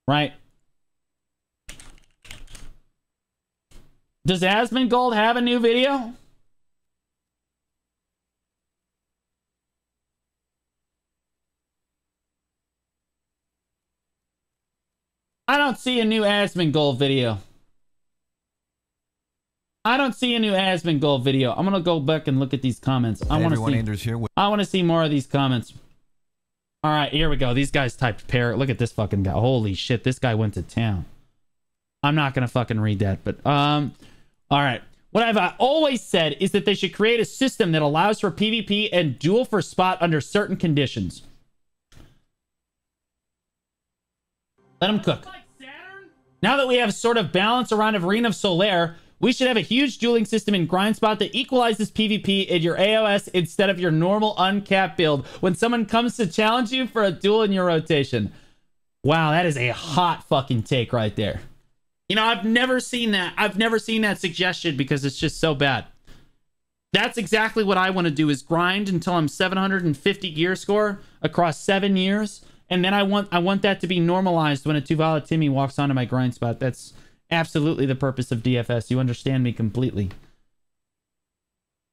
Right? Does Aspen Gold have a new video? I don't see a new Aspen Gold video. I don't see a new Aspen Gold video. I'm gonna go back and look at these comments. I want to see more of these comments. All right, here we go. These guys typed parrot. Look at this fucking guy. Holy shit, this guy went to town. I'm not gonna fucking read that, but all right. What I've always said is that they should create a system that allows for PvP and duel for spot under certain conditions. Let them cook. Now that we have sort of balance around Arena of Solaire, we should have a huge dueling system in grind spot that equalizes PvP in your AOS instead of your normal uncapped build when someone comes to challenge you for a duel in your rotation. Wow, that is a hot fucking take right there. You know, I've never seen that. I've never seen that suggestion because it's just so bad. That's exactly what I want to do is grind until I'm 750 gear score across 7 years. And then I want that to be normalized when a Tuvala Timmy walks onto my grind spot. That's absolutely the purpose of DFS. You understand me completely.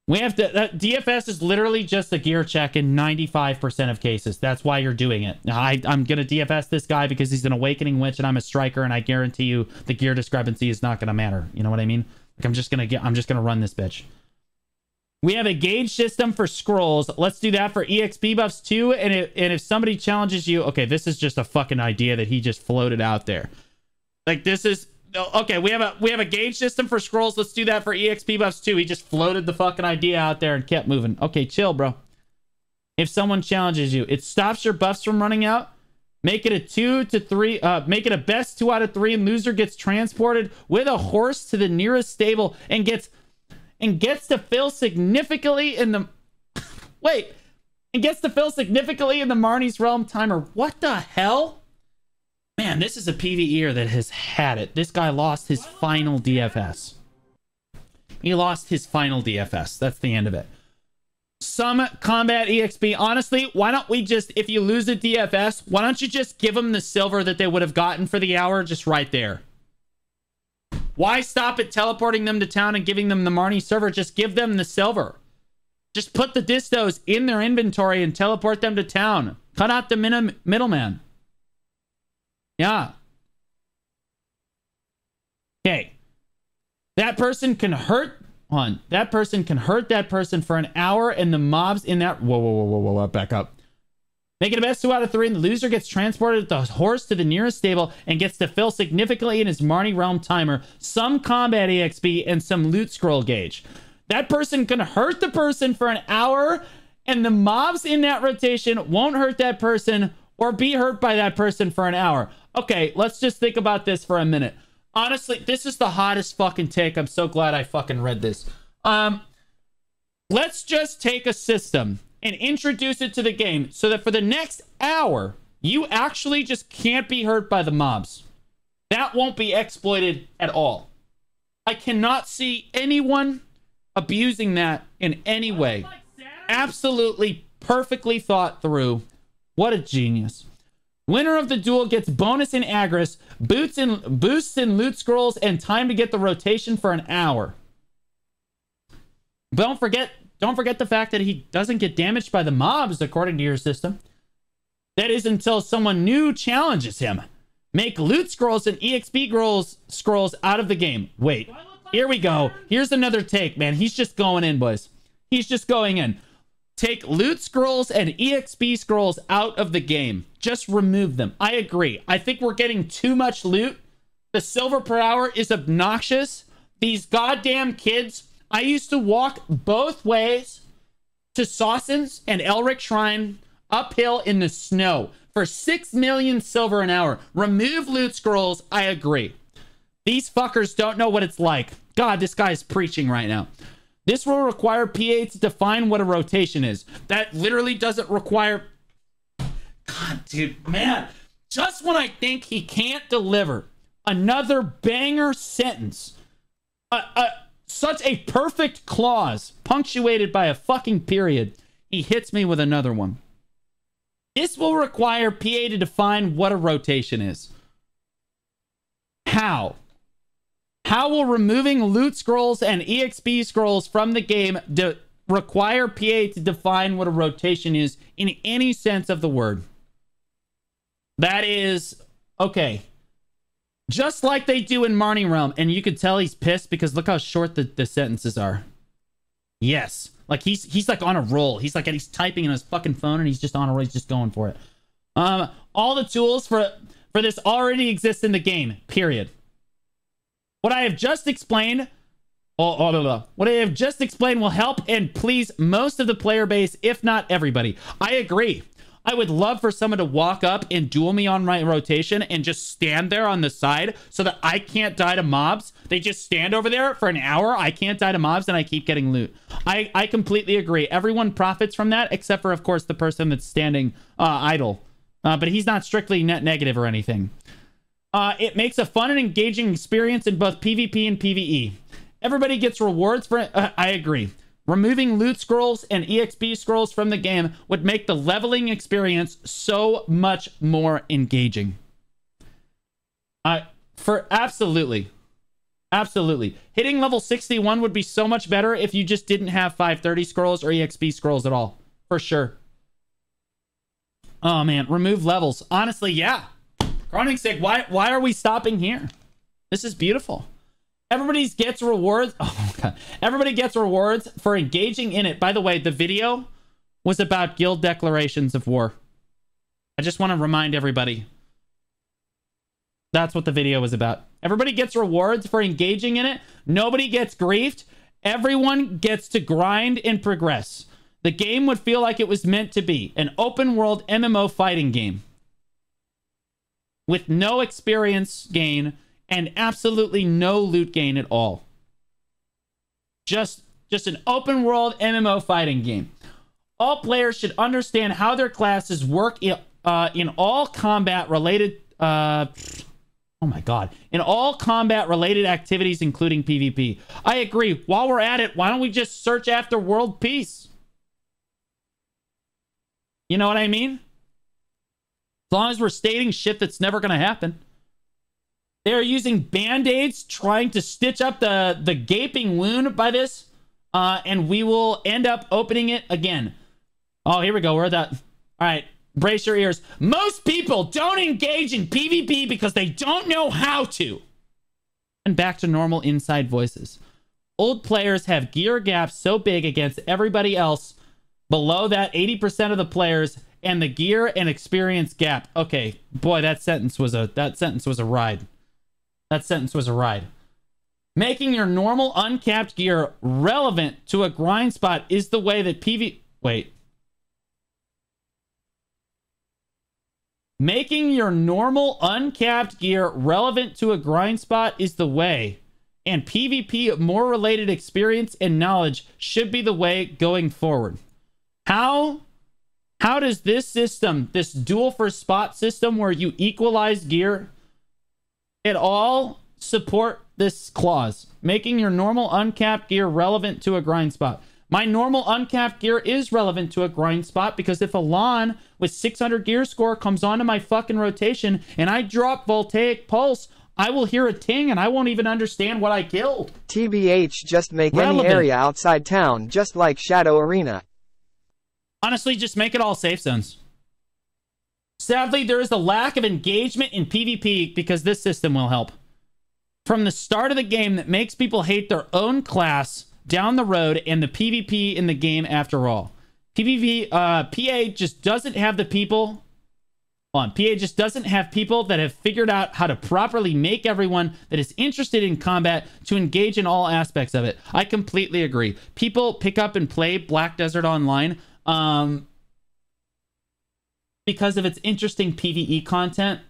We have to... DFS is literally just a gear check in 95% of cases. That's why you're doing it. I'm going to DFS this guy because he's an Awakening Witch and I'm a Striker, and I guarantee you the gear discrepancy is not going to matter. You know what I mean? Like, I'm just going to run this bitch. We have a gauge system for scrolls. Let's do that for EXP buffs too. And if somebody challenges you... Okay, this is just a fucking idea that he just floated out there. Like, this is... Okay, we have a gauge system for scrolls. Let's do that for EXP buffs too. He just floated the fucking idea out there and kept moving. Okay, chill, bro. If someone challenges you, it stops your buffs from running out. Make it a 2 to 3. Make it a best 2 out of 3. And loser gets transported with a horse to the nearest stable and gets to fill significantly in the... Wait. And gets to fill significantly in the Marnie's Realm timer. What the hell? Man, this is a PvEer that has had it. This guy lost his final DFS. He lost his final DFS. That's the end of it. Some combat EXP. Honestly, why don't we just... If you lose a DFS, why don't you just give them the silver that they would have gotten for the hour just right there? Why stop at teleporting them to town and giving them the Marnie server? Just give them the silver. Just put the distos in their inventory and teleport them to town. Cut out the middleman. Yeah. Okay. That person can hurt... That person can hurt that person for an hour and the mobs in that... Whoa, back up. Make it a best 2 out of 3 and the loser gets transported with the horse to the nearest stable and gets to fill significantly in his Marnie Realm timer, some combat EXP, and some loot scroll gauge. That person can hurt the person for an hour and the mobs in that rotation won't hurt that person or be hurt by that person for an hour. Okay, let's just think about this for a minute. Honestly, this is the hottest fucking take. I'm so glad I fucking read this. Let's just take a system and introduce it to the game so that for the next hour, you actually just can't be hurt by the mobs. That won't be exploited at all. I cannot see anyone abusing that in any way. Absolutely perfectly thought through. What a genius. Winner of the duel gets bonus in Agris, boosts in loot scrolls, and time to get the rotation for an hour. Don't forget the fact that he doesn't get damaged by the mobs, according to your system. That is until someone new challenges him. Make loot scrolls and EXP scrolls out of the game. Wait, here we go. Here's another take, man. He's just going in, boys. He's just going in. Take loot scrolls and EXP scrolls out of the game. Just remove them. I agree. I think we're getting too much loot. The silver per hour is obnoxious. These goddamn kids. I used to walk both ways to Sawson's and Elric Shrine uphill in the snow for 6 million silver an hour. Remove loot scrolls. I agree. These fuckers don't know what it's like. God, this guy's preaching right now. This will require PA to define what a rotation is. That literally doesn't require... God, dude, man. Just when I think he can't deliver another banger sentence, such a perfect clause, punctuated by a fucking period, he hits me with another one. This will require PA to define what a rotation is. How? How will removing loot scrolls and EXP scrolls from the game require PA to define what a rotation is in any sense of the word? That is... Okay. Just like they do in Marnie Realm, and you could tell he's pissed because look how short the sentences are. Yes. Like he's like on a roll. He's typing in his fucking phone and he's just on a roll. He's just going for it. All the tools for this already exist in the game. Period. What I have just explained, what I have just explained will help and please most of the player base, if not everybody. I agree. I would love for someone to walk up and duel me on my rotation and just stand there on the side so that I can't die to mobs. They just stand over there for an hour. I can't die to mobs and I keep getting loot. I completely agree. Everyone profits from that except for, of course, the person that's standing idle. But he's not strictly net negative or anything. It makes a fun and engaging experience in both PvP and PvE. Everybody gets rewards for it. I agree. Removing loot scrolls and EXP scrolls from the game would make the leveling experience so much more engaging. Absolutely. Hitting level 61 would be so much better if you just didn't have 530 scrolls or EXP scrolls at all. For sure. Oh man, remove levels. Honestly, yeah. Kroningsig, why are we stopping here? This is beautiful. Everybody gets rewards. Oh, God. Everybody gets rewards for engaging in it. By the way, the video was about guild declarations of war. I just want to remind everybody. That's what the video was about. Everybody gets rewards for engaging in it. Nobody gets griefed. Everyone gets to grind and progress. The game would feel like it was meant to be an open world MMO fighting game with no experience gain and absolutely no loot gain at all. Just an open world MMO fighting game. All players should understand how their classes work in all combat related in all combat related activities, including PvP. I agree. While we're at it, why don't we just search after world peace? You know what I mean? As long as we're stating shit that's never gonna happen. They're using band-aids trying to stitch up the gaping wound by this, and we will end up opening it again. Oh, here we go. We're at that. All right, brace your ears. Most people don't engage in PvP because they don't know how to. And back to normal inside voices. Old players have gear gaps so big against everybody else below that 80% of the players and the gear and experience gap. Okay, boy, that sentence was a ride. That sentence was a ride. Making your normal uncapped gear relevant to a grind spot is the way that Making your normal uncapped gear relevant to a grind spot is the way, and PvP more related experience and knowledge should be the way going forward. How does this system, this duel for spot system where you equalize gear, it all support this clause? Making your normal uncapped gear relevant to a grind spot. My normal uncapped gear is relevant to a grind spot because if a Lon with 600 gear score comes onto my fucking rotation and I drop Voltaic Pulse, I will hear a ting and I won't even understand what I killed. TBH, just make Relevant. any area outside town just like Shadow Arena. Honestly, just make it all safe zones. Sadly, there is a lack of engagement in PvP because this system will help. From the start of the game that makes people hate their own class down the road and the PvP in the game after all. PA just doesn't have the people... PA just doesn't have people that have figured out how to properly make everyone that is interested in combat to engage in all aspects of it. I completely agree. People pick up and play Black Desert Online because of its interesting PvE content.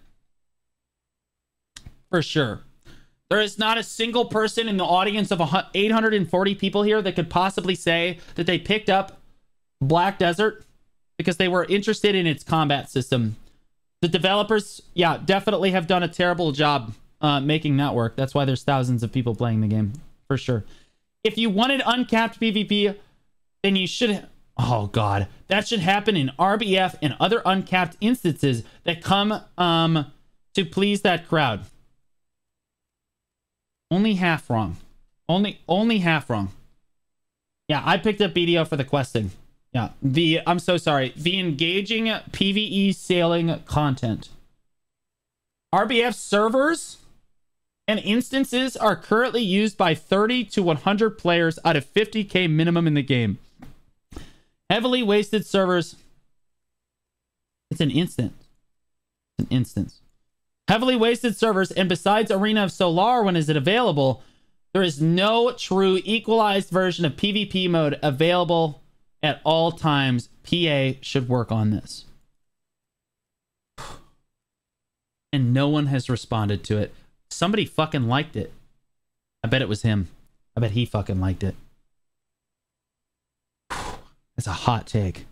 For sure. There is not a single person in the audience of 840 people here that could possibly say that they picked up Black Desert because they were interested in its combat system. The developers, yeah, definitely have done a terrible job making that work. That's why there's thousands of people playing the game, for sure. If you wanted uncapped PvP, then you should... Oh, God. That should happen in RBF and other uncapped instances that come to please that crowd. Only half wrong. Only half wrong. Yeah, I picked up BDO for the questing. Yeah, I'm so sorry. The engaging PvE sailing content. RBF servers and instances are currently used by 30 to 100 players out of 50k minimum in the game. Heavily wasted servers. It's an instance. It's an instance. Heavily wasted servers, and besides Arena of Solar when is it available, there is no true equalized version of PvP mode available at all times. PA should work on this. And no one has responded to it. Somebody fucking liked it. I bet it was him. I bet he fucking liked it. It's a hot take.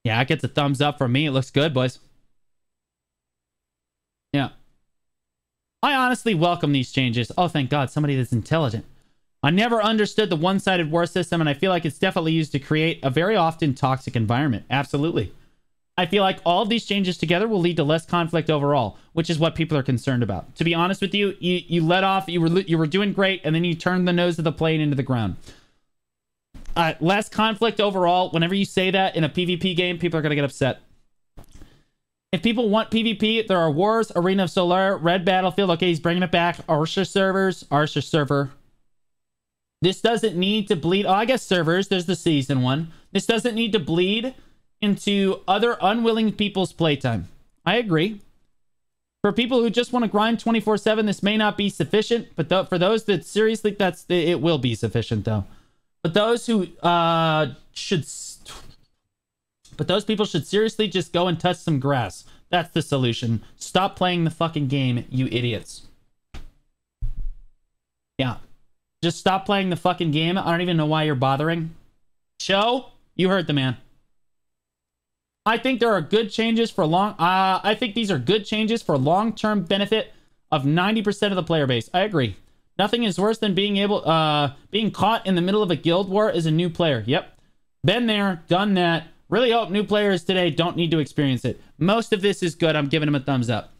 Yeah, it gets a thumbs up from me. It looks good, boys. Yeah. I honestly welcome these changes. Oh, thank God, somebody that's intelligent. I never understood the one-sided war system, and I feel like it's definitely used to create a very often toxic environment. Absolutely. I feel like all of these changes together will lead to less conflict overall, which is what people are concerned about. To be honest with you, you let off, you were doing great, and then you turned the nose of the plane into the ground. Less conflict overall. Whenever you say that in a PvP game, people are going to get upset. If people want PvP, there are Wars, Arena of Solar, Red Battlefield. Okay, he's bringing it back. Arsha servers, Arsha server. This doesn't need to bleed. Oh, I guess servers. There's the season one. This doesn't need to bleed into other unwilling people's playtime. I agree. For people who just want to grind 24/7, this may not be sufficient. But for those that seriously, it will be sufficient though. But those who But those people should seriously just go and touch some grass. That's the solution. Stop playing the fucking game, you idiots. Yeah. Just stop playing the fucking game. I don't even know why you're bothering. Show? You heard the man. I think there are good changes for I think these are good changes for long-term benefit of 90% of the player base. I agree. Nothing is worse than being caught in the middle of a guild war as a new player. Yep. Been there, done that. Really hope new players today don't need to experience it. Most of this is good. I'm giving them a thumbs up.